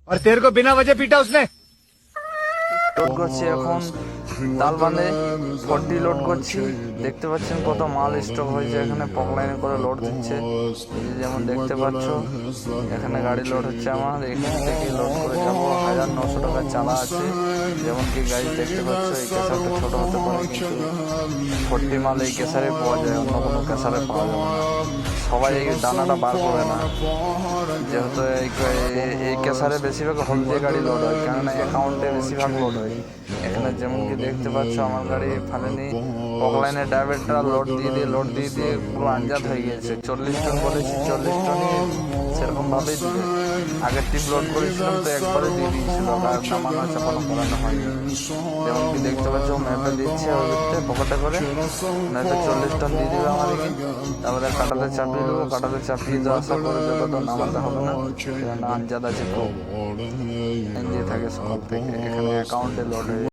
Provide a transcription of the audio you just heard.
और तेरे को बिना वजह पीटा उसने। লোড করছি এখন তালবানে 40 লোড করছি। দেখতে পাচ্ছেন কত মাল স্টক হয়েছে, এখানে পক লাইনে করে লোড দিচ্ছে। এই যে যেমন দেখতে পাচ্ছ এখানে গাড়ি লোড হচ্ছে আমার, এখান থেকে লোড করে যাবো। 1900 টাকা চালা আছে। যেমন কি গাড়ি দেখতে পাচ্ছ, এই কেসারটা ছোট হতে পারে কিন্তু 40 মাল এই কেসারে পাওয়া যায়, অন্য কোনো কেসারে পাওয়া যাবে না। সবাই এই দানাটা বার করে না, যেহেতু এই কেসারে বেশিরভাগ হলদিয়া গাড়ি লোড হয়, কেননা অ্যাকাউন্টে বেশিরভাগ লোড হয়। এখানে যেমন কি দেখতে পাচ্ছ আমার গাড়ি ফানেনি পকলাইনের ড্রাইভারটা লোড দিয়ে পুরো আঞ্জাদ হয়ে গিয়েছে। 40 টন বলেছি, 40 টনই সেরকমভাবেই দিবে। আগের টিপ লোড করেছিলাম তো একবারে দিয়ে দিয়েছিল, আর নামানো চাপানো করানো হয়নি। যেমন কি দেখতে পাচ্ছ ম্যাপে দিচ্ছে, ওই দিকতে পকেটে করে ম্যাপে 40 টন দিয়ে দিবে আমাদেরকে। তারপরে কাটাতে চাপিয়ে দেবো, কাটাতে চাপিয়ে দেওয়া আশা করে দেবো, তো নামাতে হবে না, আঞ্জাদ আছে খুব, এনজিও থাকে সকাল থেকে। এখানে অ্যাকাউন্টে লোড হয়ে